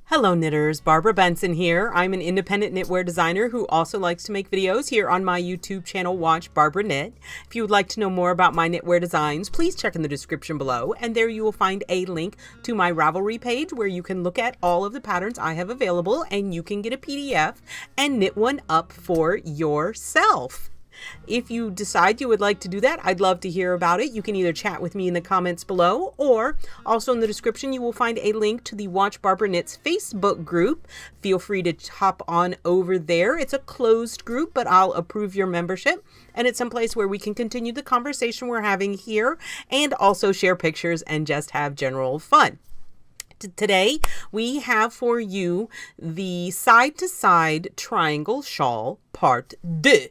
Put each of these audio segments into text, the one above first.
Hello knitters, Barbara Benson here. I'm an independent knitwear designer who also likes to make videos here on my YouTube channel, Watch Barbara Knit. If you would like to know more about my knitwear designs, please check in the description below, and there you will find a link to my Ravelry page where you can look at all of the patterns I have available and you can get a PDF and knit one up for yourself. If you decide you would like to do that, I'd love to hear about it. You can either chat with me in the comments below, or also in the description you will find a link to the Watch Barbara Knits Facebook group. Feel free to hop on over there. It's a closed group, but I'll approve your membership, and it's someplace where we can continue the conversation we're having here and also share pictures and just have general fun. Today we have for you the Side Triangle Shawl Part 2.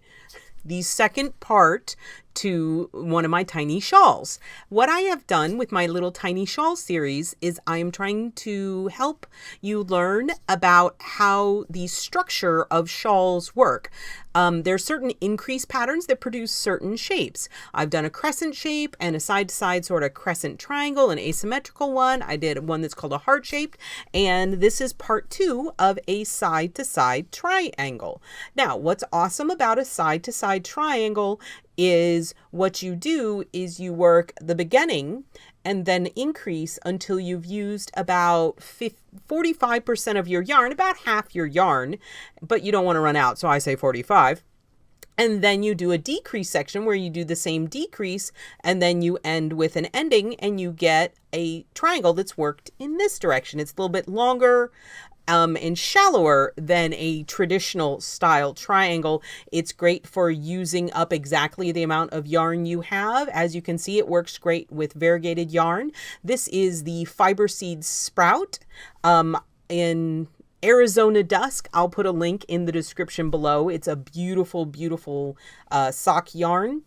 The second part to one of my tiny shawls. What I have done with my little tiny shawl series is I am trying to help you learn about how the structure of shawls work. There are certain increase patterns that produce certain shapes. I've done a crescent shape and a side-to-side sort of crescent triangle, an asymmetrical one. I did one that's called a heart-shaped, and this is part 2 of a side-to-side triangle. Now, what's awesome about a side-to-side triangle is what you do is you work the beginning and then increase until you've used about 45% of your yarn, about half your yarn, but you don't want to run out, so I say 45. And then you do a decrease section where you do the same decrease, and then you end with an ending and you get a triangle that's worked in this direction. It's a little bit longer and shallower than a traditional style triangle. It's great for using up exactly the amount of yarn you have. As you can see, it works great with variegated yarn. This is the Fiber Seed Sprout in Arizona Dusk. I'll put a link in the description below. It's a beautiful, beautiful sock yarn.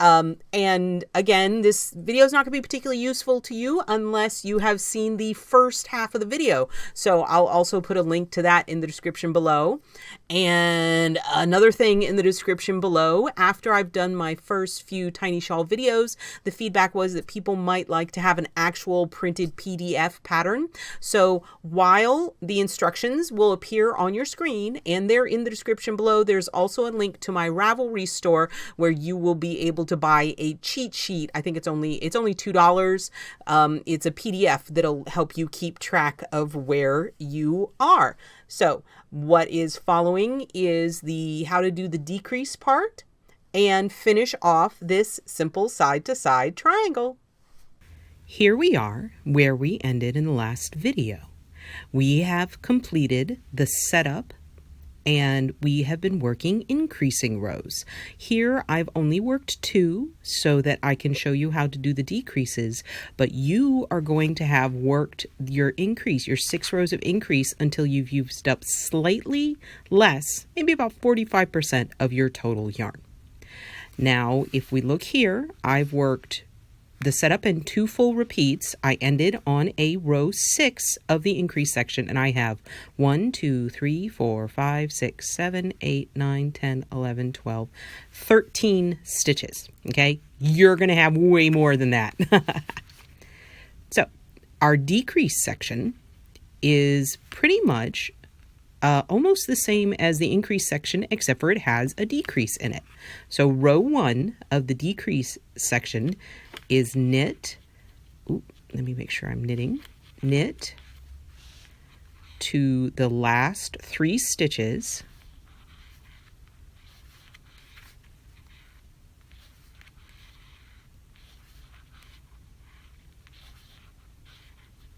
And again, this video is not going to be particularly useful to you unless you have seen the first half of the video. So I'll also put a link to that in the description below. And another thing in the description below, after I've done my first few tiny shawl videos, the feedback was that people might like to have an actual printed PDF pattern. So while the instructions will appear on your screen and they're in the description below, there's also a link to my Ravelry store where you will be able to buy a cheat sheet. I think it's only $2. It's a PDF that'll help you keep track of where you are. So what is following is the how to do the decrease part and finish off this simple side-to-side triangle. Here we are where we ended in the last video. We have completed the setup and we have been working increasing rows. Here I've only worked 2 so that I can show you how to do the decreases, but you are going to have worked your increase, your 6 rows of increase, until you've used up slightly less, maybe about 45% of your total yarn. Now, if we look here, I've worked the setup in 2 full repeats. I ended on a row 6 of the increase section, and I have 1, 2, 3, 4, 5, 6, 7, 8, 9, 10, 11, 12, 13 stitches. Okay, you're going to have way more than that. So our decrease section is pretty much almost the same as the increase section, except for it has a decrease in it. So row 1 of the decrease section is knit, let me make sure I'm knitting, knit to the last 3 stitches,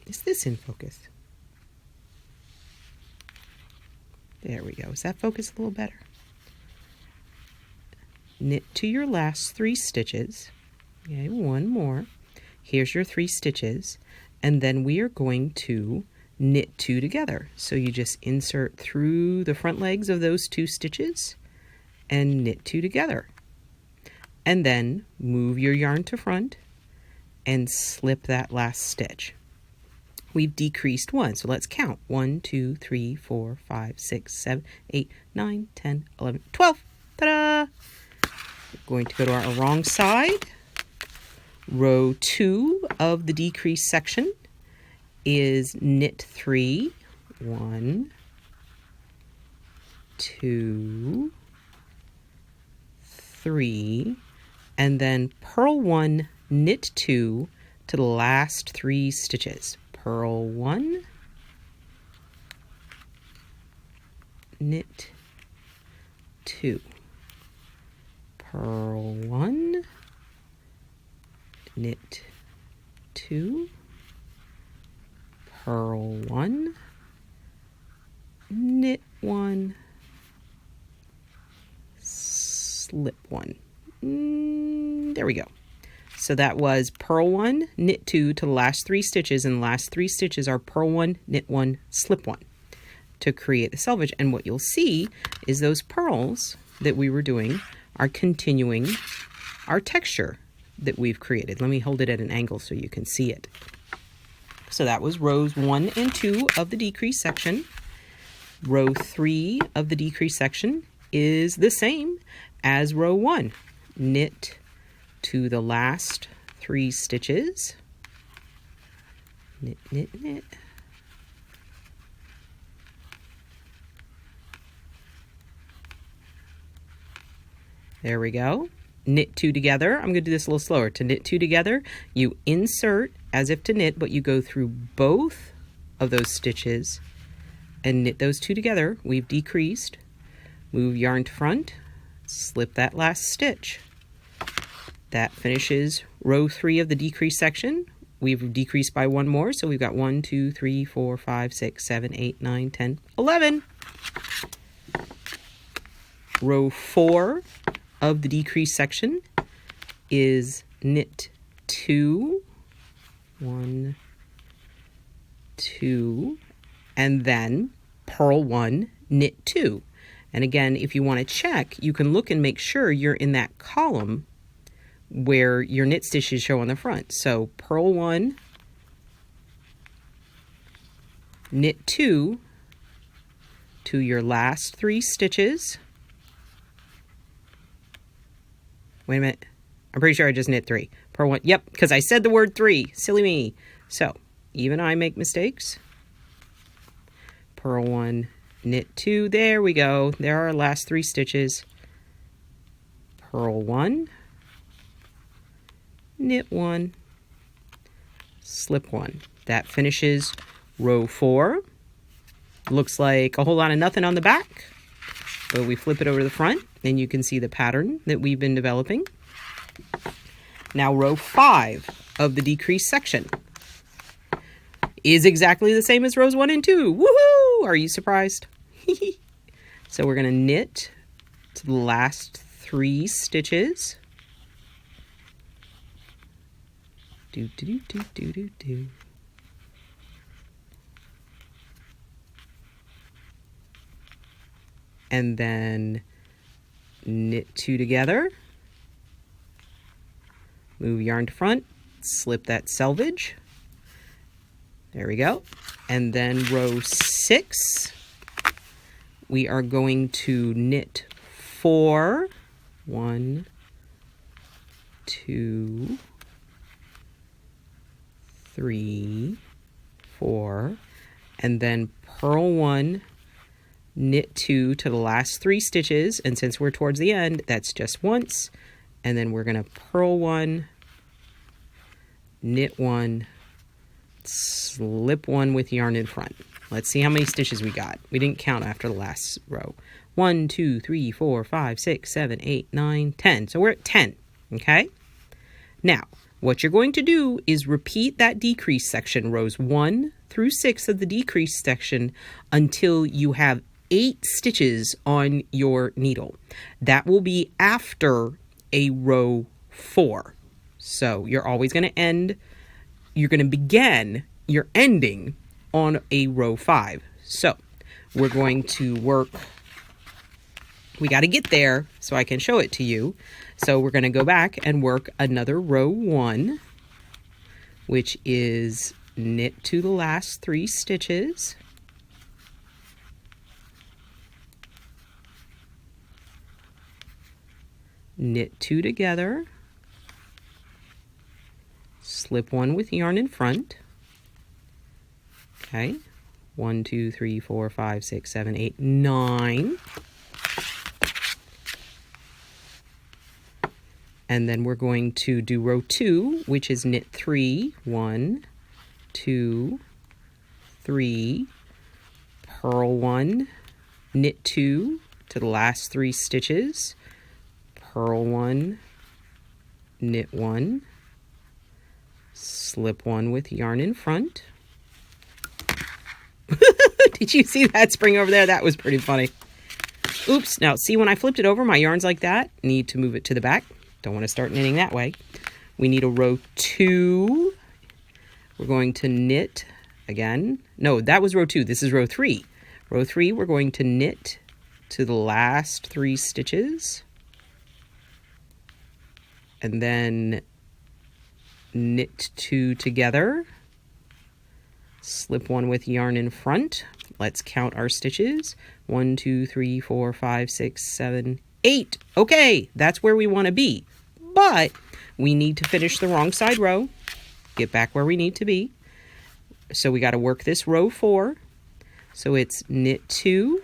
is this in focus? There we go. Is that focused a little better? Knit to your last 3 stitches. Okay, 1 more. Here's your 3 stitches, and then we are going to knit 2 together. So you just insert through the front legs of those 2 stitches and knit 2 together. And then move your yarn to front and slip that last stitch. We've decreased 1, so let's count. 1, 2, 3, 4, 5, 6, 7, 8, 9, 10, 11, 12. Ta-da! Going to go to our wrong side. Row 2 of the decrease section is knit 3, 1, 2, 3, and then purl 1, knit 2 to the last 3 stitches. Purl 1, knit 2, purl 1, knit 2, purl 1, knit 1, slip 1. There we go. So that was purl 1, knit 2 to the last 3 stitches, and the last 3 stitches are purl 1, knit 1, slip 1 to create the selvage. And what you'll see is those purls that we were doing are continuing our texture that we've created. Let me hold it at an angle so you can see it. So that was rows 1 and 2 of the decrease section. Row 3 of the decrease section is the same as row 1. Knit to the last 3 stitches. Knit, knit, knit. There we go. Knit 2 together. I'm going to do this a little slower. To knit 2 together, you insert as if to knit, but you go through both of those stitches and knit those 2 together. We've decreased. Move yarn to front, slip that last stitch. That finishes row 3 of the decrease section. We've decreased by 1 more, so we've got 1, 2, 3, 4, 5, 6, 7, 8, 9, 10, 11. Row 4 of the decrease section is knit 2, 1, 2, and then purl 1, knit 2. And again, if you want to check, you can look and make sure you're in that column where your knit stitches show on the front. So purl 1, knit 2 to your last 3 stitches. Wait a minute. I'm pretty sure I just knit 3. Purl 1. Yep, because I said the word 3. Silly me. So even I make mistakes. Purl 1, knit 2. There we go. There are our last 3 stitches. Purl 1, knit 1, slip 1. That finishes row 4. Looks like a whole lot of nothing on the back, but we flip it over to the front and you can see the pattern that we've been developing. Now row 5 of the decrease section is exactly the same as rows 1 and 2. Woohoo! Are you surprised? So we're going to knit to the last 3 stitches. Do, do, do, do, do, do, do. And then knit 2 together. Move yarn to front, slip that selvage. There we go. And then row 6, we are going to knit 4. 1, 2, 3, 4, and then purl 1, knit 2 to the last 3 stitches, and since we're towards the end, that's just once, and then we're going to purl 1, knit 1, slip 1 with yarn in front. Let's see how many stitches we got. We didn't count after the last row. 1, 2, 3, 4, 5, 6, 7, 8, 9, 10. So we're at 10, okay? Now, what you're going to do is repeat that decrease section, rows 1 through 6 of the decrease section, until you have 8 stitches on your needle. That will be after a row 4. So you're always going to end, you're going to begin your ending on a row 5. So we're going to work, we got to get there so I can show it to you. So we're going to go back and work another row 1, which is knit to the last 3 stitches. knit 2 together, slip 1 with yarn in front. Okay, 1, 2, 3, 4, 5, 6, 7, 8, 9. And then we're going to do row 2, which is knit 3, 1, 2, 3, purl 1, knit 2 to the last 3 stitches, purl 1, knit 1, slip 1 with yarn in front. Did you see that spring over there? That was pretty funny. Oops. Now, see, when I flipped it over, my yarn's like that. Need to move it to the back. Don't want to start knitting that way. We need a row 2. We're going to knit again. No, that was row 2. This is row 3. Row 3, we're going to knit to the last 3 stitches. And then knit 2 together. Slip 1 with yarn in front. Let's count our stitches. 1, 2, 3, 4, 5, 6, 7, 8. Okay, that's where we want to be. But we need to finish the wrong side row. Get back where we need to be. So we got to work this row 4. So it's knit 2,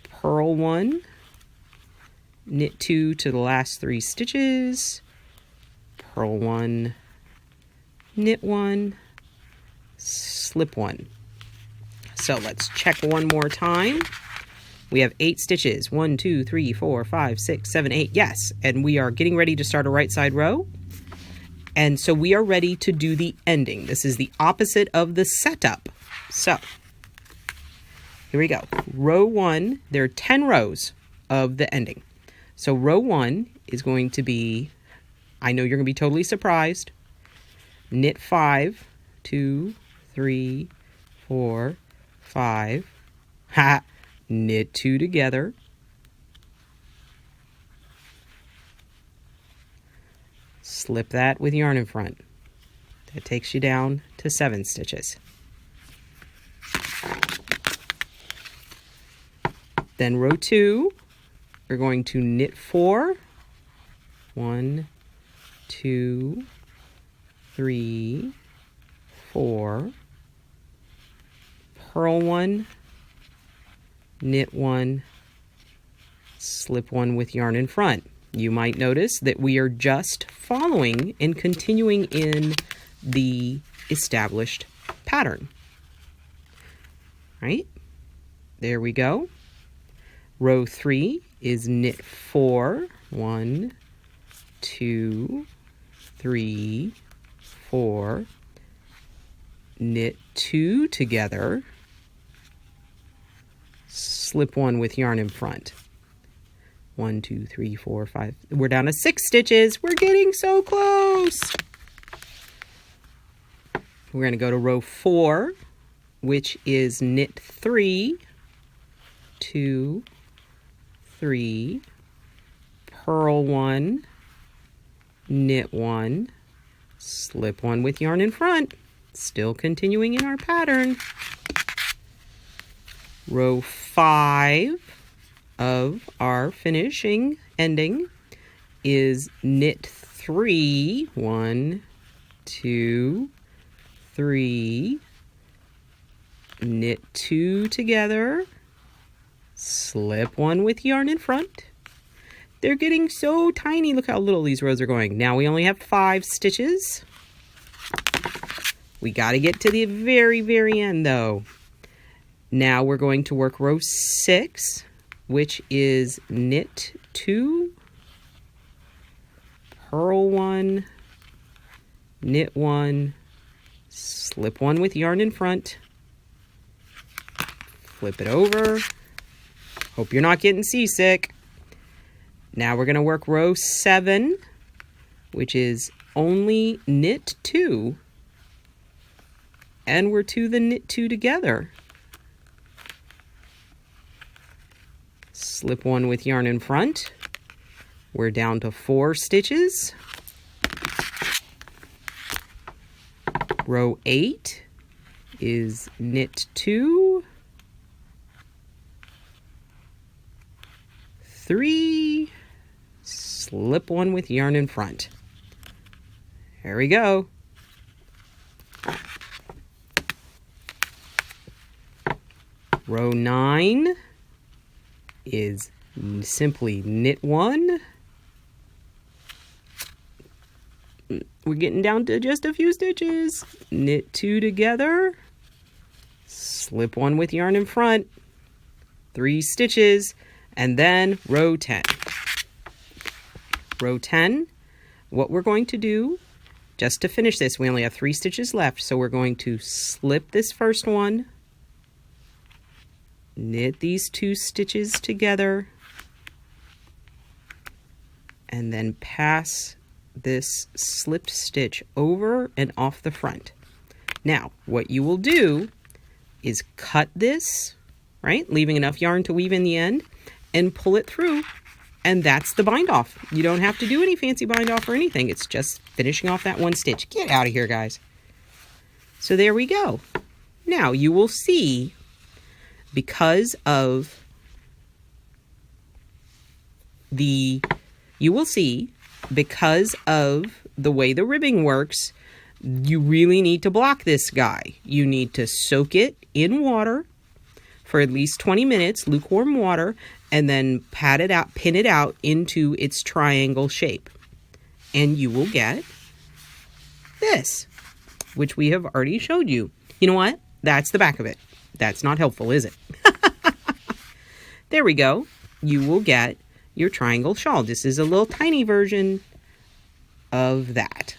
purl 1, knit 2 to the last 3 stitches, purl 1, knit 1, slip 1. So let's check one more time. We have 8 stitches. 1, 2, 3, 4, 5, 6, 7, 8. Yes, and we are getting ready to start a right side row. And so we are ready to do the ending. This is the opposite of the setup. So here we go. Row 1, there are 10 rows of the ending. So row 1 is going to be, I know you're going to be totally surprised, knit 5, 2, 3, 4, 5, knit 2 together, slip that with yarn in front. That takes you down to 7 stitches. Then row 2, we're going to knit 4, 1, 2, 3, 4, purl 1, knit 1, slip 1 with yarn in front. You might notice that we are just following and continuing in the established pattern. Right? There we go. Row 3 is knit 4, 1, 2, 3, 4, knit 2 together, slip 1 with yarn in front. 1, 2, 3, 4, 5. We're down to 6 stitches. We're getting so close. We're going to go to row 4, which is knit 3, 2, 3, purl 1, knit 1, slip 1 with yarn in front. Still continuing in our pattern. Row 5 of our finishing ending is knit 3, 1, 2, 3, knit 2 together, slip 1 with yarn in front. They're getting so tiny. Look how little these rows are going. Now we only have 5 stitches. We got to get to the very, very end though. Now we're going to work row 6, which is knit 2, purl 1, knit 1, slip 1 with yarn in front, flip it over. Hope you're not getting seasick. Now we're going to work row 7, which is only knit 2, and we're to the knit 2 together. Slip 1 with yarn in front. We're down to 4 stitches. Row 8 is knit 2, 3, slip one with yarn in front. There we go. Row 9 is simply knit 1. We're getting down to just a few stitches. Knit 2 together, slip one with yarn in front, 3 stitches, and then row 10. Row 10, what we're going to do, just to finish this, we only have 3 stitches left, so we're going to slip this first one, knit these 2 stitches together, and then pass this slipped stitch over and off the front. Now, what you will do is cut this, right, leaving enough yarn to weave in the end, and pull it through, and that's the bind off. You don't have to do any fancy bind off or anything. It's just finishing off that 1 stitch. Get out of here, guys. So there we go. Now you will see, because of the way the ribbing works, you really need to block this guy. You need to soak it in water for at least 20 minutes, lukewarm water, and then pat it out, pin it out into its triangle shape. And you will get this, which we have already showed you. You know what? That's the back of it. That's not helpful, is it? There we go. You will get your triangle shawl. This is a little tiny version of that.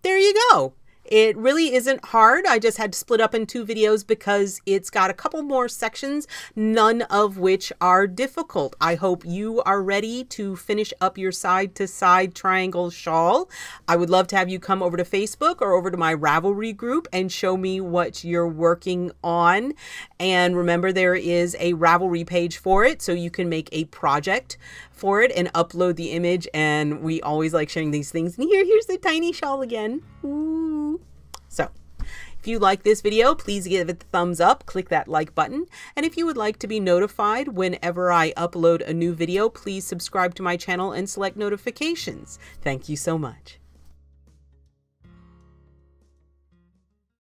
There you go. It really isn't hard. I just had to split up in 2 videos because it's got a couple more sections, none of which are difficult. I hope you are ready to finish up your side-to-side triangle shawl. I would love to have you come over to Facebook or over to my Ravelry group and show me what you're working on. And remember, there is a Ravelry page for it, so you can make a project for it and upload the image. And we always like sharing these things. And here's the tiny shawl again. Ooh. So if you like this video, please give it the thumbs up, click that like button. And if you would like to be notified whenever I upload a new video, please subscribe to my channel and select notifications. Thank you so much.